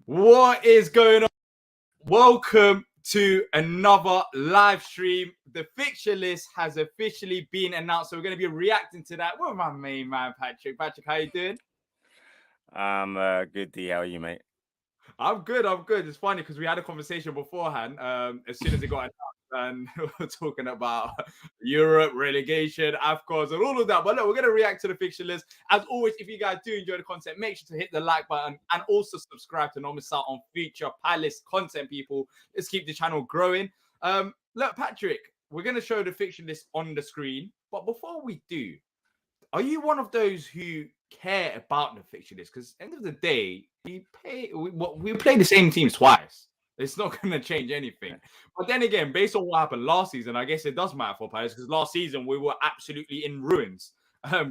What is going on? Welcome to another live stream. The fixture list has officially been announced, so we're going to be reacting to that with my main man, Patrick. Patrick, how you doing? I'm good, D. How are you, mate? I'm good. It's funny because we had a conversation beforehand. As soon as it got announced, and we were talking about Europe relegation, AFCON, and all of that. But look, we're gonna react to the fixture list. As always, if you guys do enjoy the content, make sure to hit the like button and also subscribe to not miss out on future Palace content. People, let's keep the channel growing. Look, Patrick, we're gonna show the fixture list on the screen. But before we do, are you one of those who care about the fixture list? Because end of the day, we play the same teams twice. It's not going to change anything. But then again, based on what happened last season, I guess it does matter for players because last season we were absolutely in ruins.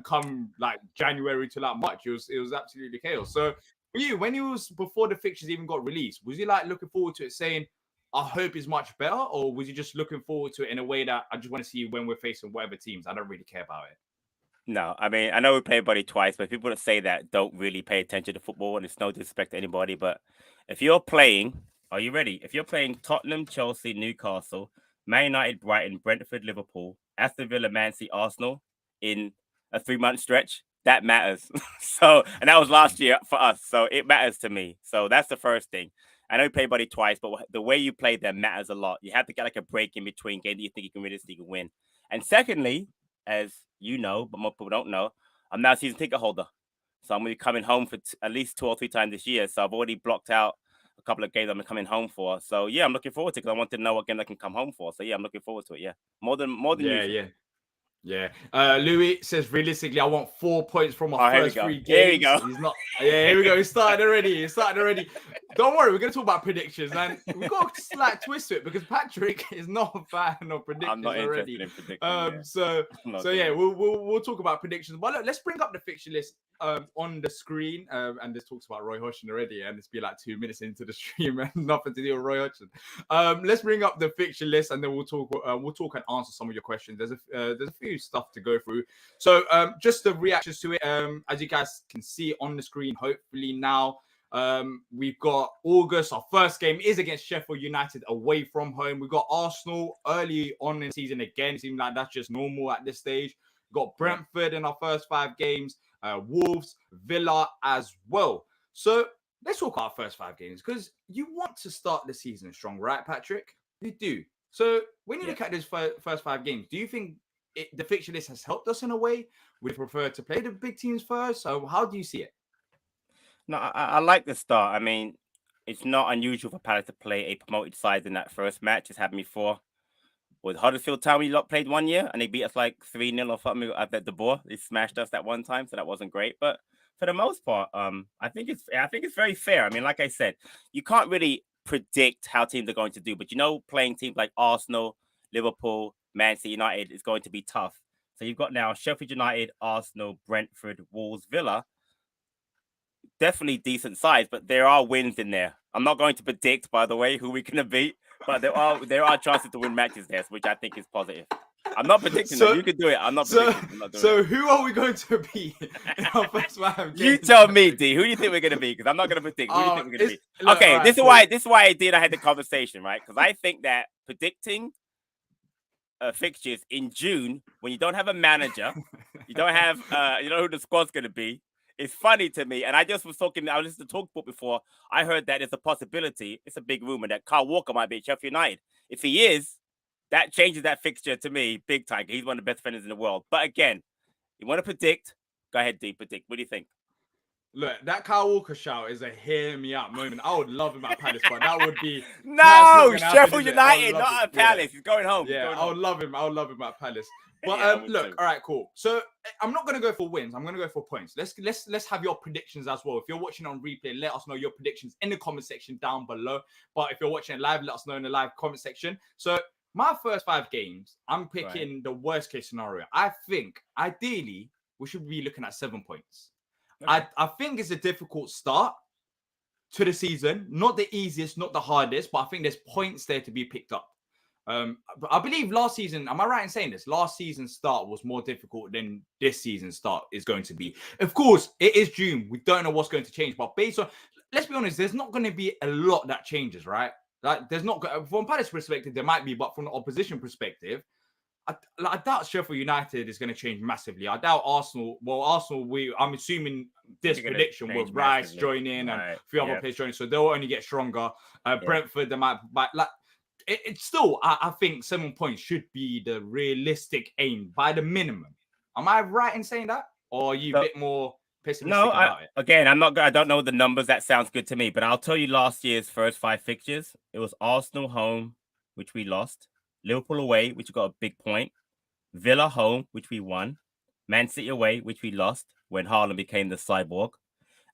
Come like January to like March, it was absolutely chaos. So for you, when you was before the fixtures even got released, was you like looking forward to it, saying, "I hope it's much better," or was you just looking forward to it in a way that I just want to see when we're facing whatever teams? I don't really care about it. No, I mean, I know we play everybody twice, but people that say that don't really pay attention to football, and it's no disrespect to anybody. But if you're playing, are you ready? If you're playing Tottenham, Chelsea, Newcastle, Man United, Brighton, Brentford, Liverpool, Aston Villa, Man City, Arsenal in a 3-month stretch, that matters. And that was last year for us, so it matters to me. So that's the first thing. I know we play everybody twice, but the way you play them matters a lot. You have to get like a break in between games that you think you can realistically win. And secondly, as you know, but most people don't know, I'm now a season ticket holder. So I'm going to be coming home for at least 2 or 3 times this year. So I've already blocked out a couple of games I'm coming home for. So yeah, I'm looking forward to it because I want to know what game I can come home for. So yeah, I'm looking forward to it. Yeah, more than Yeah, usual. yeah. Yeah. Louis says realistically, I want 4 points from my Here we first go. 3 Here we games. go. He's not. Yeah, here we go. He started already. Don't worry, we're gonna talk about predictions, and we got a slight twist to it because Patrick is not a fan of predictions I'm not already. interested in predicting. So yeah, we'll talk about predictions. But look, let's bring up the fixture list on the screen. And this talks about Roy Hodgson already, and it's been like 2 minutes into the stream and nothing to do with Roy Hodgson. Let's bring up the fixture list, and then we'll talk and answer some of your questions. There's a few stuff to go through. So just the reactions to it. As you guys can see on the screen, hopefully now. We've got August. Our first game is against Sheffield United away from home. We've got Arsenal early on in the season again. It seems like that's just normal at this stage. We've got Brentford in our first 5 games. Wolves, Villa as well. So let's talk about our first 5 games because you want to start the season strong, right, Patrick? You do. So when you look at these first 5 games, do you think the fixture list has helped us in a way? Would you prefer to play the big teams first? So how do you see it? No, I like the start. I mean, it's not unusual for Palace to play a promoted side in that first match. It's happened before. With Huddersfield Town, we played 1 year and they beat us like 3-0 or something at the ball. They smashed us that one time, so that wasn't great. But for the most part, I think it's very fair. I mean, like I said, you can't really predict how teams are going to do, but playing teams like Arsenal, Liverpool, Man City, United is going to be tough. So you've got now Sheffield United, Arsenal, Brentford, Wolves, Villa. Definitely decent size, but there are wins in there. I'm not going to predict, by the way, who we're going to beat, but there are chances to win matches there, which I think is positive. I'm not predicting that. You can do it. I'm not predicting. Who are we going to beat in our first 5 games? You tell me, D. Who do you think we're going to beat? Because I'm not going to predict. Who do you think we're going to beat? Okay, right, this is why I did. I had the conversation, right? Because I think that predicting fixtures in June when you don't have a manager, you don't have you know who the squad's going to be. It's funny to me, and I was listening to Talkbook before. I heard that there's a possibility, it's a big rumor, that Kyle Walker might be at Sheffield United. If he is, that changes that fixture to me big time. He's one of the best defenders in the world. But again, you want to predict, go ahead, D, predict. What do you think? Look, that Kyle Walker shout is a hear me out moment. I would love him at Palace, but that would be... No, Sheffield United, not at Palace. Yeah. He's going home. Yeah, I would love him. I would love him at Palace. But look, all right, cool. So I'm not going to go for wins. I'm going to go for points. Let's have your predictions as well. If you're watching on replay, let us know your predictions in the comment section down below. But if you're watching it live, let us know in the live comment section. So my first 5 games, I'm picking the worst case scenario. I think ideally we should be looking at 7 points. Okay. I think it's a difficult start to the season. Not the easiest, not the hardest, but I think there's points there to be picked up. But I believe last season, am I right in saying this? Last season's start was more difficult than this season's start is going to be. Of course, it is June. We don't know what's going to change, but based on let's be honest, there's not going to be a lot that changes, right? Like, there's not, from Palace perspective, there might be, but from the opposition perspective, I doubt Sheffield United is going to change massively. I doubt Arsenal. Well, Arsenal, I'm assuming this prediction with Rice joining and a few other players joining, so they'll only get stronger. Brentford, they might, but like, it's still, I think 7 points should be the realistic aim by the minimum. Am I right in saying that, or are you a bit more pessimistic about it? Again, I don't know the numbers. That sounds good to me, but I'll tell you last year's first 5 fixtures. It was Arsenal home, which we lost. Liverpool away, which got a big point. Villa home, which we won. Man City away, which we lost when Haaland became the cyborg.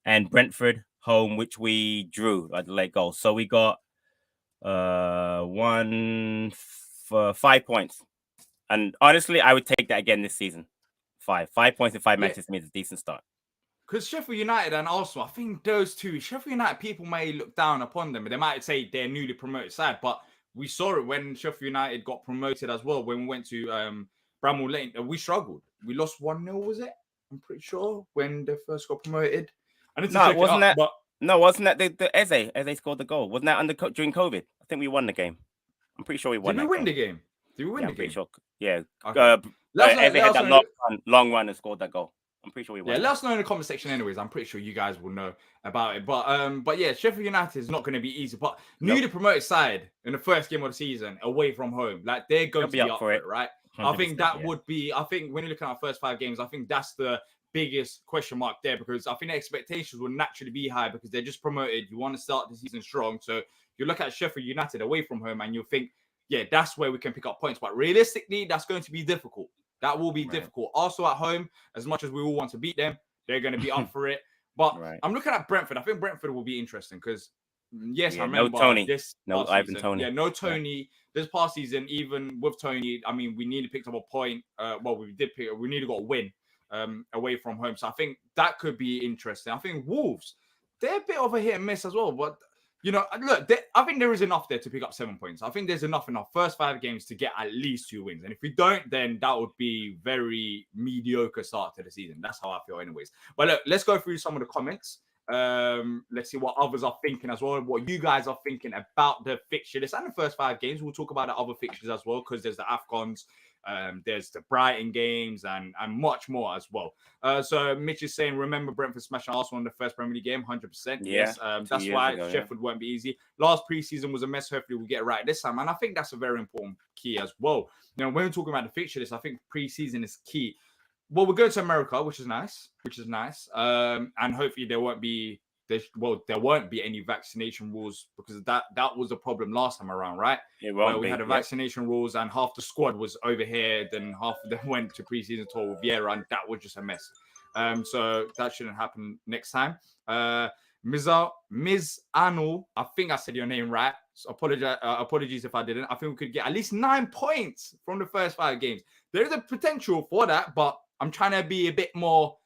And Brentford home, which we drew at the late goal. So we got 5 points. And honestly, I would take that again this season. 5 points in 5 matches means a decent start. Because Sheffield United and Arsenal, I think those two, Sheffield United, people may look down upon them. They might say they're newly promoted side, but we saw it when Sheffield United got promoted as well. When we went to Bramall Lane, we struggled. We lost 1-0, was it? I'm pretty sure when they first got promoted. Wasn't that the Eze scored the goal? Wasn't that during COVID? I think we won the game. I'm pretty sure we won. Did we win the game? Did we win the game? Sure. Yeah. Okay. Eze had that long run and scored that goal. I'm pretty sure we won. Yeah, let us know in the comment section anyways. I'm pretty sure you guys will know about it. But yeah, Sheffield United is not going to be easy. But newly promoted side in the first game of the season away from home, like they're going to be up for it, right? I think that would be, I think when you look at our first 5 games, I think that's the biggest question mark there, because I think the expectations will naturally be high because they're just promoted. You want to start the season strong. So you look at Sheffield United away from home and you'll think, yeah, that's where we can pick up points. But realistically, that's going to be difficult. That will be difficult. Also at home, as much as we all want to beat them, they're going to be up for it. But I'm looking at Brentford. I think Brentford will be interesting because, I remember Ivan Toney. Yeah, no Toney. This past season, even with Toney, I mean, we nearly picked up a point. We nearly got a win away from home. So I think that could be interesting. I think Wolves, they're a bit of a hit and miss as well. But, look, I think there is enough there to pick up 7 points. I think there's enough in our first 5 games to get at least 2 wins. And if we don't, then that would be very mediocre start to the season. That's how I feel anyways. But look, let's go through some of the comments. Let's see what others are thinking as well, what you guys are thinking about the fixture list and the first 5 games. We'll talk about the other fixtures as well, because there's the AFCONs, there's the Brighton games and much more as well. So Mitch is saying, remember Brentford smashing Arsenal in the first Premier League game? 100%. Yes. That's why Sheffield won't be easy. Last preseason was a mess. Hopefully we'll get it right this time. And I think that's a very important key as well. When we're talking about the fixture list, I think preseason is key. Well, we're going to America, which is nice. And hopefully there won't be any vaccination rules, because that was the problem last time around, right? We had vaccination rules and half the squad was over here, then half of them went to preseason tour with Vieira, and that was just a mess. So that shouldn't happen next time. Ms. Anu, I think I said your name right. So apologies if I didn't. I think we could get at least 9 points from the first 5 games. There is a potential for that, but I'm trying to be a bit more,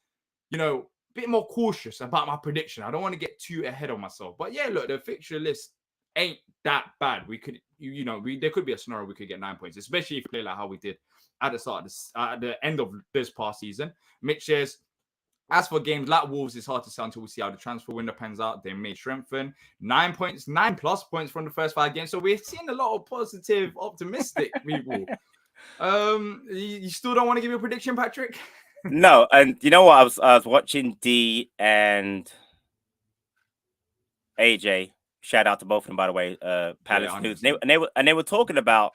cautious about my prediction. I don't want to get too ahead of myself. But yeah, look, the fixture list ain't that bad. We could, there could be a scenario we could get 9 points, especially if we play like how we did at the start of at the end of this past season. Mitch says, as for games like Wolves, it's hard to say until we see how the transfer window pans out. They may strengthen. 9 points, 9+ points from the first 5 games. So we're seeing a lot of positive, optimistic people. You still don't want to give me a prediction, Patrick? No, and you know what? I was watching Dee and AJ. Shout out to both of them, by the way. Palace News. And they were talking about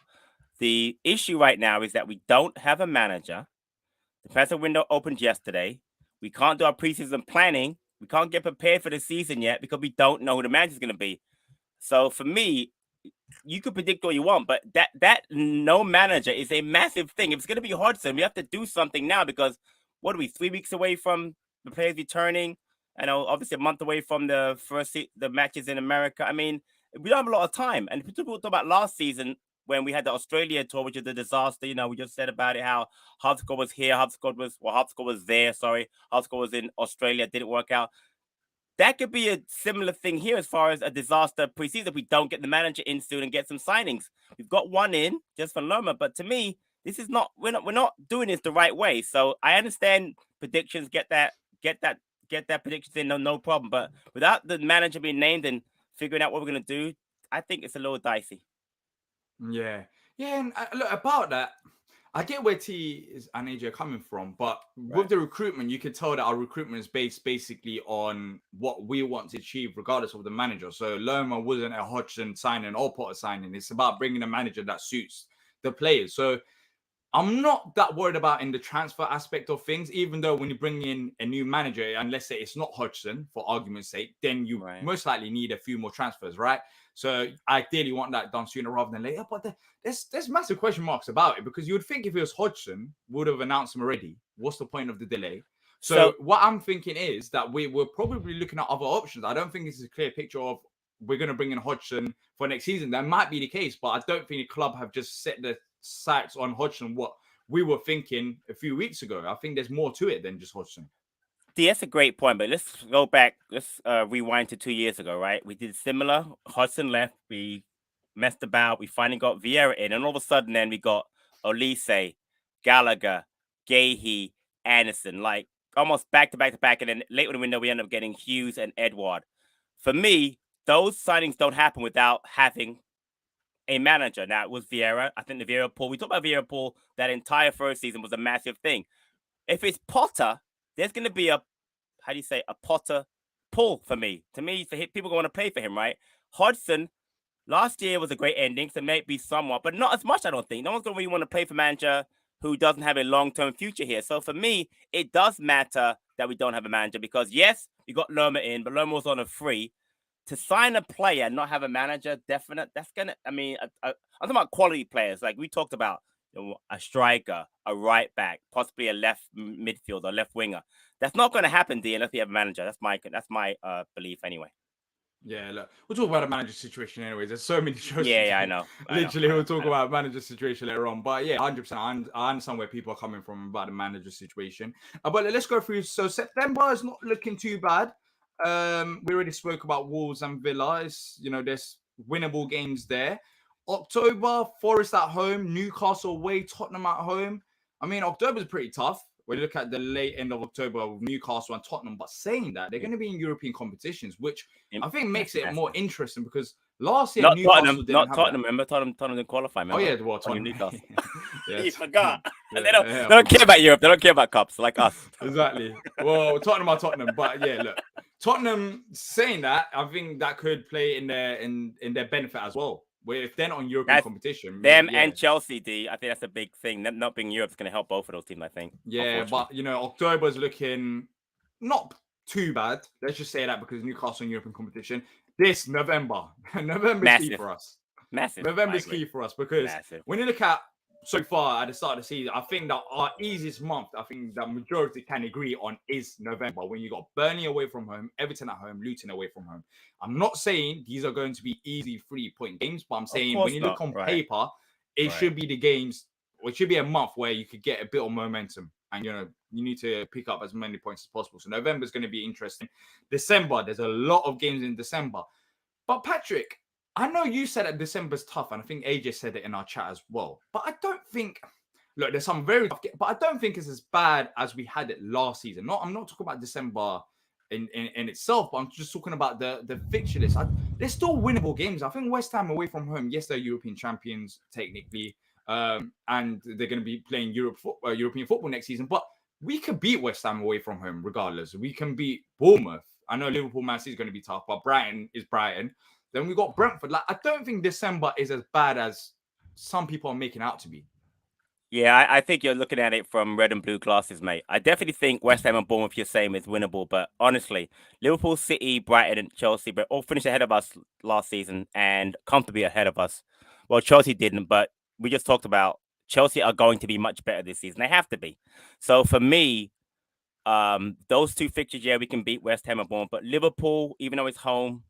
the issue right now is that we don't have a manager. The transfer window opened yesterday. We can't do our preseason planning. We can't get prepared for the season yet because we don't know who the manager is going to be. So for me, you could predict all you want, but that no manager is a massive thing. If it's going to be Hodgson, we have to do something now, because what are we, 3 weeks away from the players returning? And obviously a month away from the matches in America. I mean, we don't have a lot of time. And people talk about last season when we had the Australia tour, which is a disaster. We just said about it, how Hubscott was here, Hubscott was there. Hubscott was in Australia, didn't work out. That could be a similar thing here as far as a disaster preseason if we don't get the manager in soon and get some signings. We've got one in just for Loma, but to me, this is not. We're not doing this the right way. So I understand predictions. Get get that predictions in, no problem. But without the manager being named and figuring out what we're gonna do, I think it's a little dicey. Yeah, yeah, and look about that. I get where T is and AJ are coming from, but with the recruitment, you can tell that our recruitment is based basically on what we want to achieve, regardless of the manager. So Lerma wasn't a Hodgson signing or Potter signing. It's about bringing a manager that suits the players. So I'm not that worried about in the transfer aspect of things, even though when you bring in a new manager, and let's say it's not Hodgson, for argument's sake, then you most likely need a few more transfers, right? So I ideally want that done sooner rather than later. But there's massive question marks about it, because you would think if it was Hodgson, would have announced him already. What's the point of the delay? So what I'm thinking is that we're probably looking at other options. I don't think this is a clear picture of we're going to bring in Hodgson for next season. That might be the case, but I don't think the club have just set the sights on Hodgson what we were thinking a few weeks ago. I think there's more to it than just Hodgson. That's a great point, but let's go back. Let's rewind to 2 years ago, right? We did similar. Hodgson left. We messed about. We finally got Vieira in, and all of a sudden, then we got Olise, Gallagher, Gahey, Anderson, like almost back to back to back. And then late in the window, we end up getting Hughes and Edward. For me, those signings don't happen without having a manager. Now, it was Vieira. I think the Vieira pull. We talked about Vieira pull. That entire first season was a massive thing. If it's Potter, there's going to be a Potter pull for me. To me, people going to play for him, right? Hodgson, last year was a great ending, so maybe somewhat, but not as much, I don't think. No one's going to really want to play for manager who doesn't have a long-term future here. So for me, it does matter that we don't have a manager, because yes, you got Lerma in, but Lerma was on a free. To sign a player and not have a manager, that's gonna. I mean, I'm talking about quality players. Like we talked about, a striker, a right back, possibly a left midfielder, left winger. That's not going to happen, D, unless we have a manager. That's my belief anyway. Yeah, look, we'll talk about a manager situation anyways. There's so many shows. Yeah, I know. Literally, we'll talk about manager situation later on. But yeah, 100%. I understand where people are coming from about the manager situation. But let's go through. So September is not looking too bad. We already spoke about Wolves and Villa. There's winnable games there. October, Forest at home, Newcastle away, Tottenham at home. I mean, October's pretty tough. We look at the late end of October with Newcastle and Tottenham, but saying that, they're going to be in European competitions, which I think makes it more interesting, because last year Newcastle didn't have Tottenham. that. Remember, Tottenham didn't qualify. Remember? Oh yeah, well, Tottenham. Newcastle. Yes. You forgot. They don't care about Europe. They don't care about cups like us. Exactly. Well, Tottenham are Tottenham, but yeah, look, Tottenham saying that, I think that could play in their benefit as well. Where if they're not on European competition, and Chelsea, D, I think that's a big thing. Them not being Europe's going to help both of those teams, I think. Yeah, but October's looking not too bad. Let's just say that, because Newcastle in European competition. This November is key for us. Massive. November's key for us, because when you look at so far at the start of the season, I think that our easiest month, I think that majority can agree on, is November, when you got Burnley away from home, Everton at home, Luton away from home. I'm not saying these are going to be easy 3-point games, but I'm saying when you look on paper, it should be the games, or it should be a month where you could get a bit of momentum, and you need to pick up as many points as possible. So November is going to be interesting. December, there's a lot of games in December. But Patrick, I know you said that December's tough, and I think AJ said it in our chat as well. But I don't think, look, there's some very tough games, but I don't think it's as bad as we had it last season. I'm not talking about December in itself, but I'm just talking about the fixture list. There's still winnable games. I think West Ham away from home, yes, they're European champions technically, and they're going to be playing European football next season. But we could beat West Ham away from home regardless. We can beat Bournemouth. I know Liverpool Man City is going to be tough, but Brighton is Brighton. Then we got Brentford. Like, I don't think December is as bad as some people are making out to be. Yeah, I think you're looking at it from red and blue glasses, mate. I definitely think West Ham and Bournemouth, you're saying, is winnable. But honestly, Liverpool, City, Brighton, and Chelsea, but all finished ahead of us last season and comfortably ahead of us. Well, Chelsea didn't, but we just talked about Chelsea are going to be much better this season. They have to be. So for me, those two fixtures, yeah, we can beat West Ham and Bournemouth. But Liverpool, even though it's home,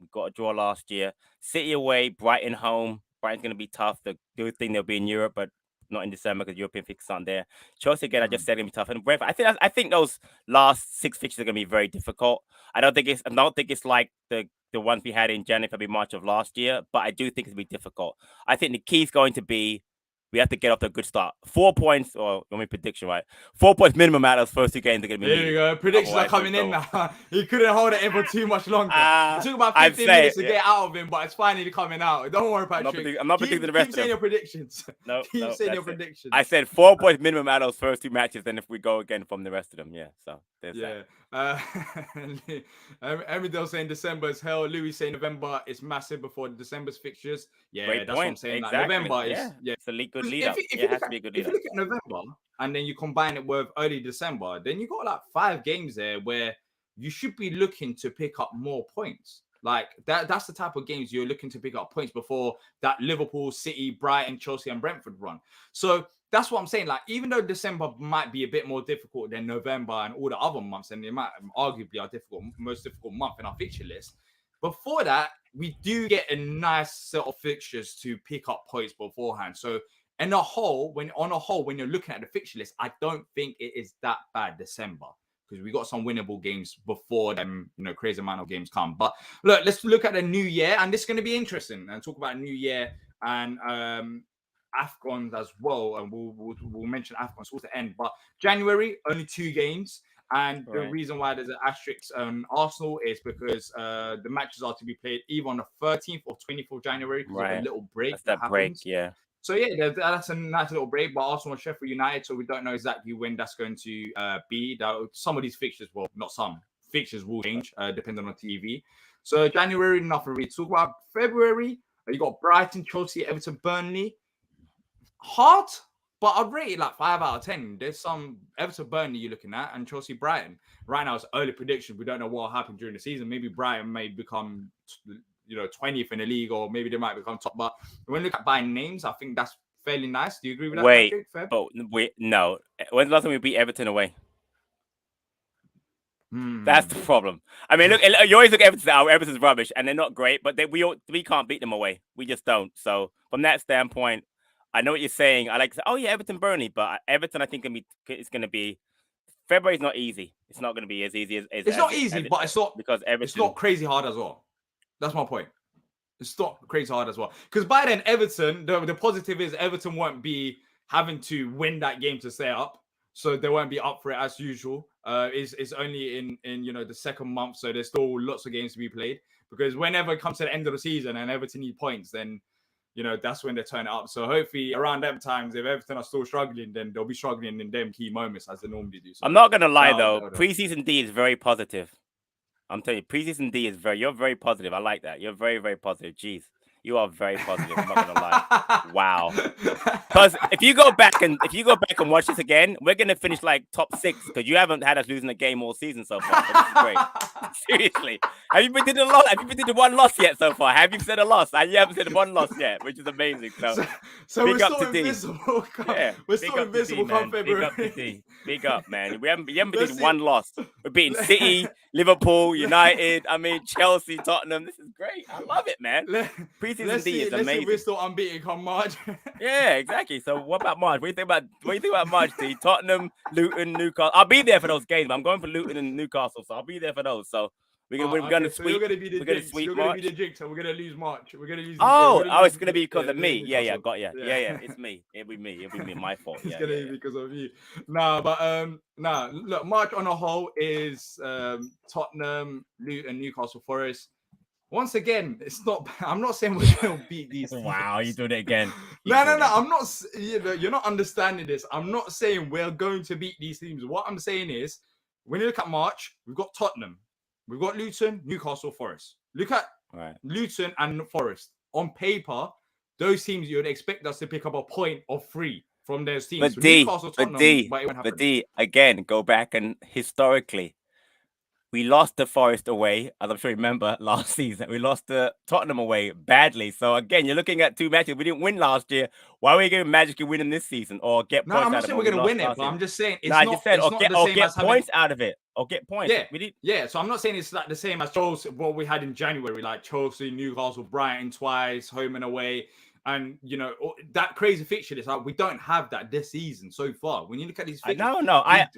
we got a draw last year. City away, Brighton home. Brighton's going to be tough. The good thing they'll be in Europe, but not in December because European fixtures aren't there. Chelsea again, I just said, going to be tough. And Brentford, I think those last 6 fixtures are going to be very difficult. I don't think it's like the ones we had in January, February, March of last year, but I do think it's going to be difficult. I think the key is going to be We have to get off to a good start. 4 points, or let me prediction, right? 4 points minimum out of those first 2 games are going to be There needed. you go. Predictions are coming in now. He couldn't hold it in for too much longer. It took about 15 minutes to get out of him, but it's finally coming out. Don't worry, Patrick. I'm not predicting the rest keep of saying them. your predictions. No, keep saying your predictions. I said 4 points minimum out of those first 2 matches. Then if we go again from the rest of them, yeah. So there's that. Emidale saying December is hell. Louis saying November is massive before December's fixtures. Yeah, Great that's point. what I'm saying. Exactly. Like, November is it's a good lead up. It has to be a good lead if up. you look at November and then you combine it with early December, then you got like 5 games there where you should be looking to pick up more points. Like that's the type of games you're looking to pick up points before that Liverpool, City, Brighton, Chelsea, and Brentford run. So that's what I'm saying. Like, even though December might be a bit more difficult than November and all the other months, and it might arguably our most difficult month in our fixture list, before that, we do get a nice set of fixtures to pick up points beforehand. So on a whole, when you're looking at the fixture list, I don't think it is that bad December, because we got some winnable games before them, crazy amount of games come. But look, let's look at the new year, and this is going to be interesting, and talk about new year and AFCON as well, and we'll mention AFCON towards the end. But January, only 2 games. And the reason why there's an asterisk on Arsenal is because the matches are to be played either on the 13th or 24th of January because of a little break. That's that break, yeah. So yeah, that's a nice little break. But Arsenal and Sheffield United, so we don't know exactly when that's going to be. Some of these fixtures, well, not some fixtures will change depending on TV. So January, nothing really to talk about. February, you got Brighton, Chelsea, Everton, Burnley. Hard, but I'd rate it like 5 out of 10. There's some Everton, Burnley you're looking at, and Chelsea, Brighton. Right now, it's early prediction. We don't know what will happen during the season. Maybe Brighton may become 20th in the league, or maybe they might become top. But when you look at buying names, I think that's fairly nice. Do you agree with that, Patrick? No. When's the last time we beat Everton away? That's the problem. I mean, look, you always look at Everton. Everton's rubbish, and they're not great, but we can't beat them away. We just don't. So from that standpoint, I know what you're saying. I like to say, oh yeah, Everton, Burnley, but Everton, I think it's going to be. February's not easy. It's not going to be as easy as it's not easy, but it's not because Everton. It's not crazy hard as well. That's my point. It's not crazy hard as well. Because by then, Everton, the positive is Everton won't be having to win that game to stay up, so they won't be up for it as usual. It's only in the second month, so there's still lots of games to be played. Because whenever it comes to the end of the season and Everton need points, then that's when they turn it up. So hopefully around them times, if Everton are still struggling, then they'll be struggling in them key moments as they normally do. So I'm not gonna lie though, preseason D is very positive. I'm telling you, preseason D is you're very positive. I like that. You're very, very positive. Jeez, you are very positive. I'm not gonna lie. Wow. Because if you go back and watch this again, we're gonna finish like top 6 because you haven't had us losing a game all season so far. So this is great. Seriously, have you been to the loss? Have you been to the one loss yet so far? Have you said a loss? You haven't said one loss yet, which is amazing. So we're still invisible. Yeah, we're still invisible come February. Big up to D. Big up, man. We haven't been one loss. We're beating City, Liverpool, United. I mean Chelsea, Tottenham. This is great. I love it, man. Preseason D is amazing. See, we're still unbeaten come March. Yeah, exactly. So what about March? What do you think about March, D? Tottenham, Luton, Newcastle. I'll be there for those games. I'm going for Luton and Newcastle, so I'll be there for those. So we're gonna sweep. You're gonna be the jinx. Sweep you're March. gonna be the jinx, and we're gonna lose March. We're gonna lose. It's gonna be because of me. Yeah, got you. Yeah. It's me. It'll be me. My fault. It's gonna be because of you. Look, March on a whole is Tottenham, Luton, Newcastle, Forest. Once again, it's not. I'm not saying we're going to beat these. Wow, you doing it again? No. I'm not. You're not understanding this. I'm not saying we're going to beat these teams. What I'm saying is, when you look at March, we've got Tottenham, we've got Luton, Newcastle, Forest. Look at Luton and Forest. On paper, those teams you would expect us to pick up a point or 3 from those teams. But D, again, go back and historically. We lost to Forest away, as I'm sure you remember last season. We lost to Tottenham away badly. So again, you're looking at 2 matches. We didn't win last year. Why are we going to magically win them this season or get points out of it? No, I'm not saying we're going to win it, but I'm just saying it's not get points out of it. Or get points. Yeah. So I'm not saying it's like the same as Chelsea, what we had in January, like Chelsea, Newcastle, Brighton twice, home and away. And, that crazy fixture list, like, we don't have that this season so far. When you look at these fixtures.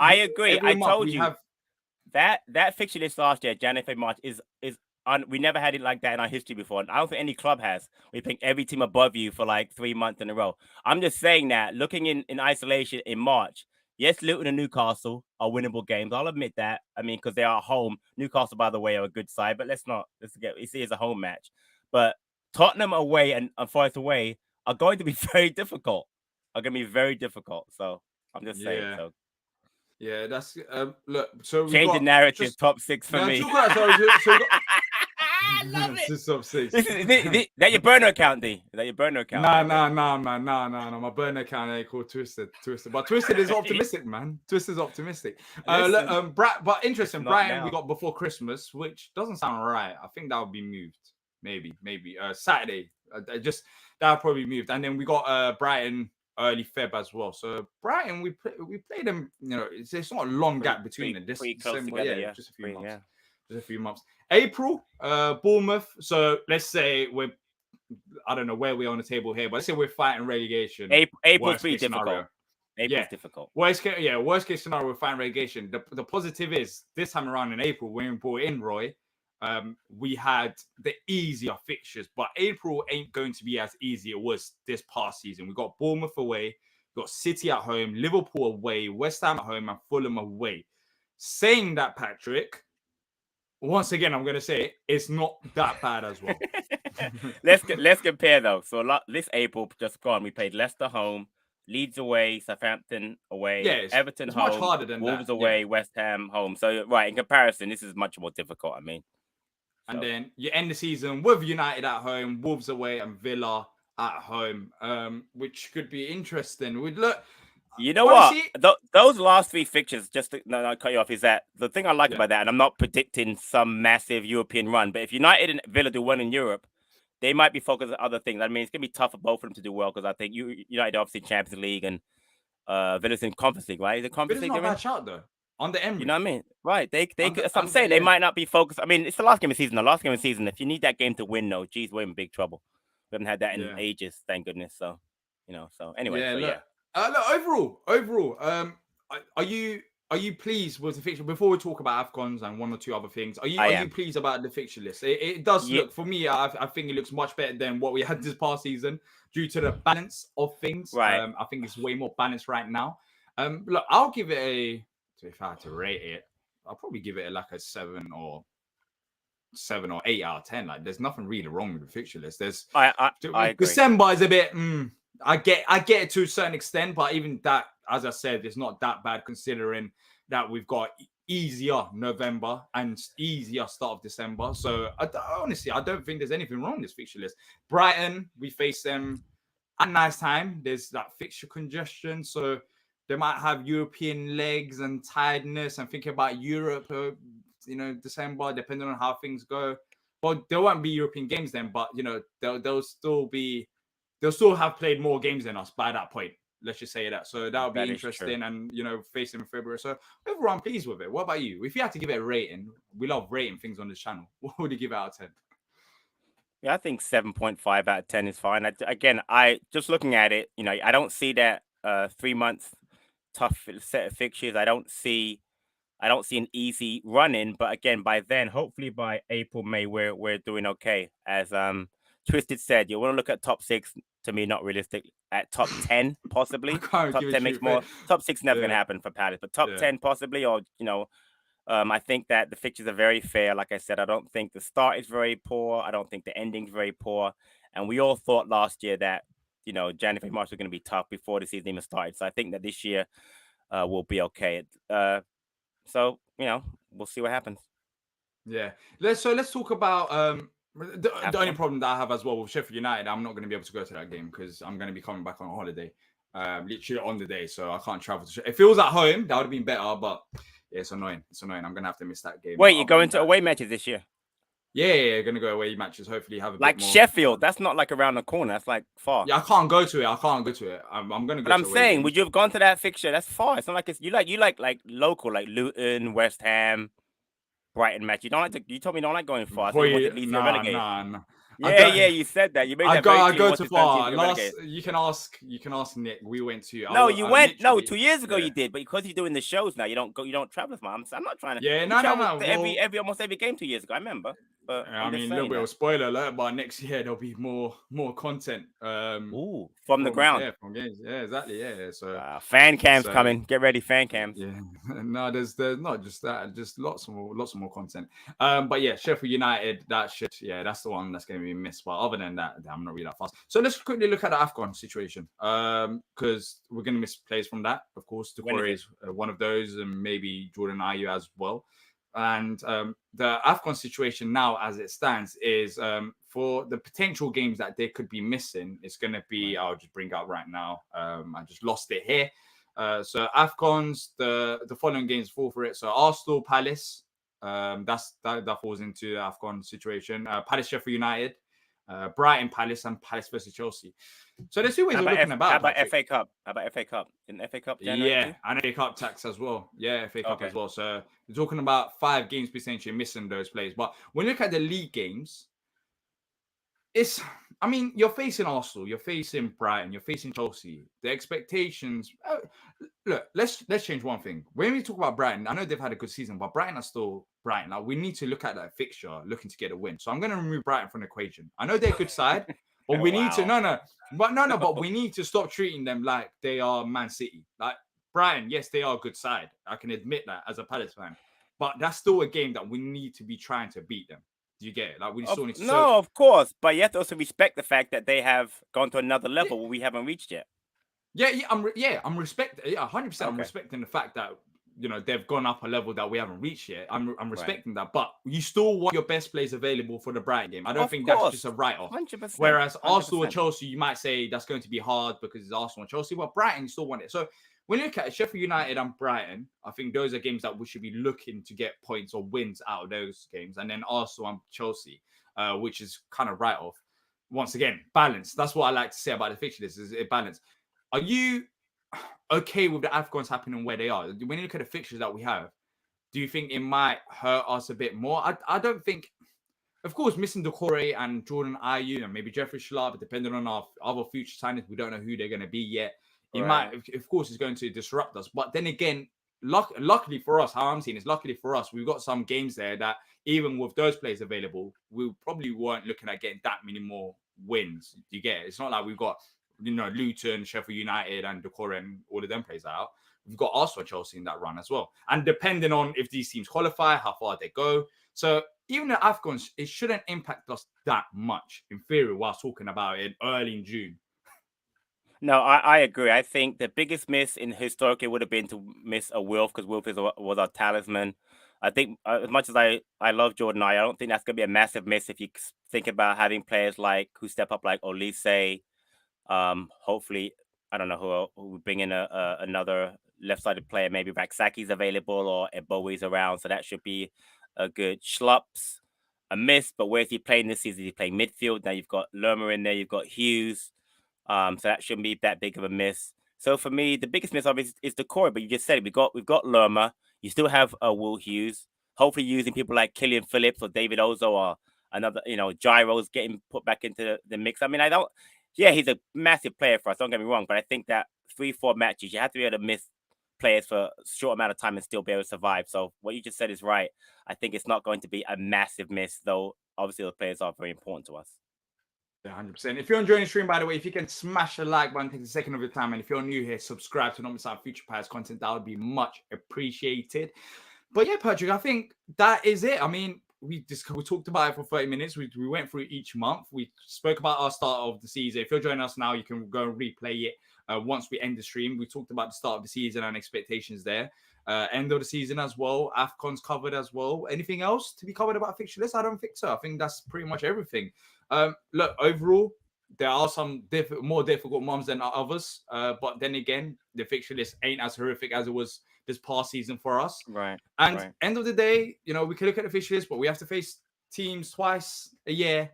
I agree. I told you. That fixture list last year, January, February, March, is we never had it like that in our history before. I don't think any club has. We pick every team above you for like 3 months in a row. I'm just saying that looking in isolation in March, yes, Luton and Newcastle are winnable games. I'll admit that. I mean, because they are home. Newcastle, by the way, are a good side, but let's see it as a home match. But Tottenham away and Forest away are going to be very difficult. So I'm just saying. So yeah, that's look. So we change got the narrative. just Top 6 for me. talk about, so we got, I love it. This is top 6. Is that your burner account, D? Is that your burner account? Nah, man. Nah. My burner account ain't called Twisted. But Twisted is optimistic, man. Twisted is optimistic. But interesting, Brighton we got before Christmas, which doesn't sound right. I think that would be moved. Maybe. Saturday. That'll probably be moved. And then we got Brighton early Feb as well. So Brighton, we played them. You know, it's not a long gap between them. Pretty close together, just a few months. Yeah. Just a few months. April, Bournemouth. So let's say I don't know where we are on the table here, but let's say we're fighting relegation. April's pretty difficult. April's difficult. Worst case scenario, we're fighting relegation. The positive is this time around in April, when we brought in Roy, we had the easier fixtures, but April ain't going to be as easy as it was this past season. We got Bournemouth away, we got City at home, Liverpool away, West Ham at home, and Fulham away. Saying that, Patrick, once again, I'm going to say it's not that bad as well. Let's compare though. So this April just gone, we played Leicester home, Leeds away, Southampton away, Everton home, much harder than Wolves away, West Ham home. So right, in comparison, this is much more difficult. I mean, and then you end the season with United at home, Wolves away, and Villa at home, which could be interesting. We'd look. You know what? Those last 3 fixtures, just to cut you off, is that the thing I like about that, and I'm not predicting some massive European run, but if United and Villa do well in Europe, they might be focused on other things. I mean, it's going to be tough for both of them to do well because I think United obviously Champions League and Villa's in Conference League, right? Is it Conference League? Villa's not bad shot though. On the Emery. You know what I mean? Right. That's what I'm saying. They might not be focused. I mean, it's the last game of the season. The last game of the season, if you need that game to win, we're in big trouble. We haven't had that in ages, thank goodness. So, anyway. Look, overall, are you pleased with the fixture? Before we talk about AFCONs and one or two other things, are you pleased about the fixture list? It does look, for me, I think it looks much better than what we had this past season due to the balance of things. Right. I think it's way more balanced right now. Look, I'll give it if I had to rate it, I'll probably give it like a 7 or 8 out of 10. Like, there's nothing really wrong with the fixture list. I agree. December is a bit. I get it to a certain extent, but even that, as I said, it's not that bad considering that we've got easier November and easier start of December. So honestly, I don't think there's anything wrong with this fixture list. Brighton, we face them at nice time. There's that fixture congestion, so they might have European legs and tiredness and thinking about Europe, December, depending on how things go. Well, there won't be European games then, but they'll still have played more games than us by that point. Let's just say that. So that'll be interesting, and face them in February. So overall, I'm pleased with it. What about you? If you had to give it a rating, we love rating things on this channel. What would you give it out of 10? Yeah, I think 7.5 out of 10 is fine. I just looking at it, I don't see that 3 months tough set of fixtures. I don't see an easy run in, but again, by then, hopefully by April, May, we're doing okay. As Twisted said, you want to look at top 6. To me, not realistic. At top 10, possibly. Top 10 makes more. Top 6 never going to happen for Palace, but top 10 possibly, or I think that the fixtures are very fair. Like I said, I don't think the start is very poor. I don't think the ending is very poor. And we all thought last year that January, March was going to be tough before the season even started. So I think that this year will be okay. So we'll see what happens. Yeah. Let's talk about the only problem that I have as well with Sheffield United. I'm not going to be able to go to that game because I'm going to be coming back on holiday, literally on the day. So I can't travel to. If it was at home, that would have been better. But yeah, it's annoying. I'm going to have to miss that game. Wait, you're going to away matches this year? Yeah, going to go away matches. Hopefully, have a like bit more. Sheffield. That's not like around the corner. That's like far. Yeah, I can't go to it. I'm going to go. But I'm saying, would you have gone to that fixture? That's far. It's not like you like local, like Luton, West Ham, Brighton match. You don't like you told me you don't like going far. So nah. Yeah, you said that. You made that I go too far. You can ask Nick. We went to. No, you went. No, 2 years ago you did, but because you're doing the shows now, you don't travel as much. I'm not trying to. Yeah, no. Almost every game 2 years ago. I remember. but I I'm mean, just a little saying bit of a that. spoiler alert, but next year there'll be more content. Ooh, from the ground. From games. Yeah, exactly. Yeah. So Fan cams coming. Get ready, fan cams. yeah. No, there's not just that, just lots more content. But yeah, Sheffield United, that's the one that's going to be missed. But other than that, I'm not really that fast. So let's quickly look at the AFCON situation. Because we're going to miss players from that. Of course, Decore is one of those, and maybe Jordan Ayew as well. And the AFCON situation now, as it stands, is for the potential games that they could be missing, it's going to be, I'll just bring out right now. I just lost it here. So AFCON's, the following games fall for it. So Arsenal, Palace, that falls into the AFCON situation. Palace, Sheffield United, Brighton, Palace, and Palace versus Chelsea. So there's two ways of looking about. How about FA Cup? How about FA Cup? In FA Cup January too? And FA Cup tax as well. Yeah, FA Cup Okay. as well. So you're talking about 5 games potentially missing those players. But when you look at the league games, you're facing Arsenal, you're facing Brighton, you're facing Chelsea. The expectations. Look, let's change one thing. When we talk about Brighton, I know they've had a good season, but Brighton are still Brighton. Like, we need to look at that fixture, looking to get a win. So I'm going to remove Brighton from the equation. I know they're a good side, but we need to but we need to stop treating them like they are Man City. Like Brighton, yes, they are a good side. I can admit that as a Palace fan, but that's still a game that we need to be trying to beat them. Do you get it? Like, we still need to. No, of course, but you have to also respect the fact that they have gone to another level where we haven't reached yet. I'm respecting. Yeah, 100%. I'm respecting the fact that they've gone up a level that we haven't reached yet. I'm respecting that, but you still want your best players available for the Brighton game. I don't think that's just a write-off. 100%. Whereas 100%. Arsenal or Chelsea, you might say that's going to be hard because it's Arsenal and Chelsea, but Brighton, you still want it. So when you look at Sheffield United and Brighton, I think those are games that we should be looking to get points or wins out of those games. And then Arsenal and Chelsea, which is kind of write-off. Once again, balance. That's what I like to say about the fixture list, is it balance. Are you okay with the AFCONs happening where they are? When you look at the fixtures that we have, do you think it might hurt us a bit more? I don't think. Of course, missing Decore and Jordan Ayew and maybe Jeffrey Schlupp, depending on our other future signings, we don't know who they're going to be yet. It might, of course, it's going to disrupt us. But then again, luckily for us, how I'm seeing is luckily for us, we've got some games there that even with those players available, we probably weren't looking at getting that many more wins. You get it? It's not like we've got Luton, Sheffield United, and Decore and all of them plays out. We've got Arsenal, Chelsea in that run as well. And depending on if these teams qualify, how far they go. So even the AFCONs, it shouldn't impact us that much, in theory, while talking about it early in June. No, I agree. I think the biggest miss in historically would have been to miss a Wilf, because Wilf was our talisman. I think as much as I love Jordan I don't think that's going to be a massive miss if you think about having players like who step up like Olise. Hopefully, I don't know who will bring in another left-sided player. Maybe Raksaki's available or Ebowe's around, so that should be a good. Schlupp's a miss, but where's he playing this season? He's playing midfield. Now you've got Lerma in there, you've got Hughes. So that shouldn't be that big of a miss. So for me, the biggest miss obviously is the core. But you just said it. We've got Lerma. You still have Will Hughes. Hopefully, using people like Killian Phillips or David Ozo or another, Gyro's getting put back into the mix. I mean, yeah, he's a massive player for us. Don't get me wrong, but I think that 3-4 matches, you have to be able to miss players for a short amount of time and still be able to survive. So what you just said is right. I think it's not going to be a massive miss, though. Obviously, the players are very important to us. 100%. If you're enjoying the stream, by the way, if you can smash the like button, take a second of your time, and if you're new here, subscribe to not miss out future players content. That would be much appreciated. But yeah, Patrick, I think that is it. I mean, we talked about it for 30 minutes. We went through each month. We spoke about our start of the season. If you're joining us now, you can go and replay it once we end the stream. We talked about the start of the season and expectations there. End of the season as well. AFCON's covered as well. Anything else to be covered about fixture list? I don't think so. I think that's pretty much everything. Look, overall, there are some more difficult months than others. But then again, the fixture list ain't as horrific as it was this past season for us. Right. And end of the day, we can look at the fixture list, but we have to face teams twice a year.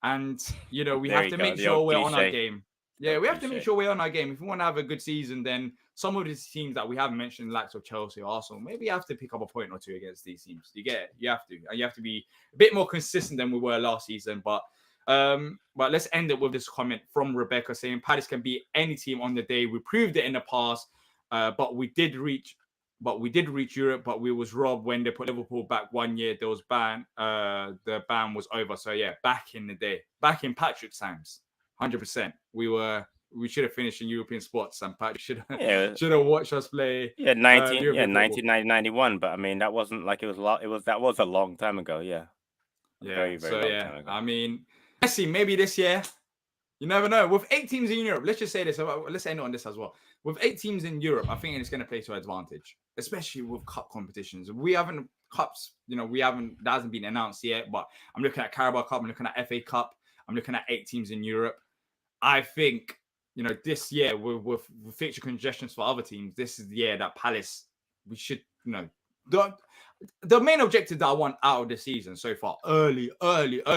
And, we have to make sure we're on our game. Yeah, we have to make sure we're on our game. If we want to have a good season, then some of these teams that we haven't mentioned, like Chelsea, Arsenal, maybe you have to pick up a point or two against these teams. You get it? You have to. And you have to be a bit more consistent than we were last season. But let's end it with this comment from Rebecca saying Palace can beat any team on the day. We proved it in the past, but we did reach but we did reach Europe, but we was robbed when they put Liverpool back 1 year. There was ban. The ban was over. So yeah, back in the day, back in Patrick's times, 100%. We should have finished in European spots, and Patrick should have watched us play. 1991. But I mean, that wasn't like it was that was a long time ago. Yeah. Very long time ago. I mean, let's see. Maybe this year. You never know. With 8 teams in Europe, let's just say this. Let's end on this as well. With 8 teams in Europe, I think it's going to play to our advantage, especially with cup competitions. We haven't cups, that hasn't been announced yet, but I'm looking at Carabao Cup, I'm looking at FA Cup, I'm looking at 8 teams in Europe. I think, this year with fixture congestions for other teams, this is the year that Palace, we should, the main objective that I want out of the season so far, early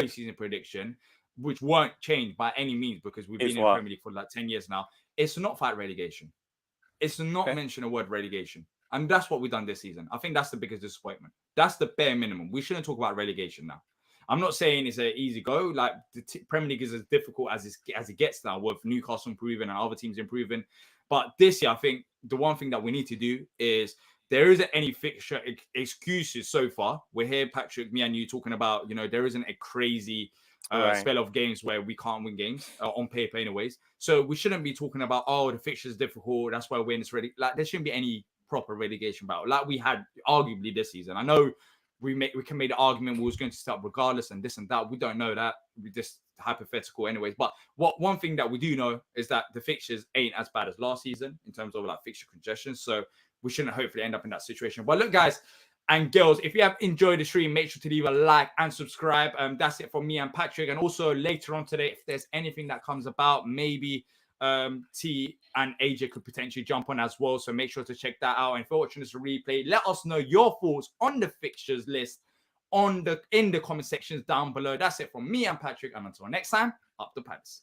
season prediction, which won't change by any means because we've been in the Premier League for like 10 years now, is to not fight relegation. It's to not mention a word relegation. And that's what we've done this season. I think that's the biggest disappointment. That's the bare minimum. We shouldn't talk about relegation now. I'm not saying it's an easy go. Like the Premier League is as difficult as it gets now with Newcastle improving and other teams improving. But this year, I think the one thing that we need to do is there isn't any fixture excuses so far. We're here, Patrick, me and you talking about, there isn't a crazy spell of games where we can't win games on paper anyways. So we shouldn't be talking about, the fixture is difficult. That's why we're in this ready. Like there shouldn't be any proper relegation battle like we had arguably this season. I know we can make the argument we was going to start regardless and this and that. We don't know that. We just hypothetical anyways. But one thing that we do know is that the fixtures ain't as bad as last season in terms of like fixture congestion. So we shouldn't hopefully end up in that situation. But look, guys and girls, if you have enjoyed the stream, make sure to leave a like and subscribe. That's it from me and Patrick. And also later on today, if there's anything that comes about, maybe T and AJ could potentially jump on as well. So make sure to check that out. And if you're watching this replay, let us know your thoughts on the fixtures list in the comment sections down below. That's it from me and Patrick. And until next time, up the Palace.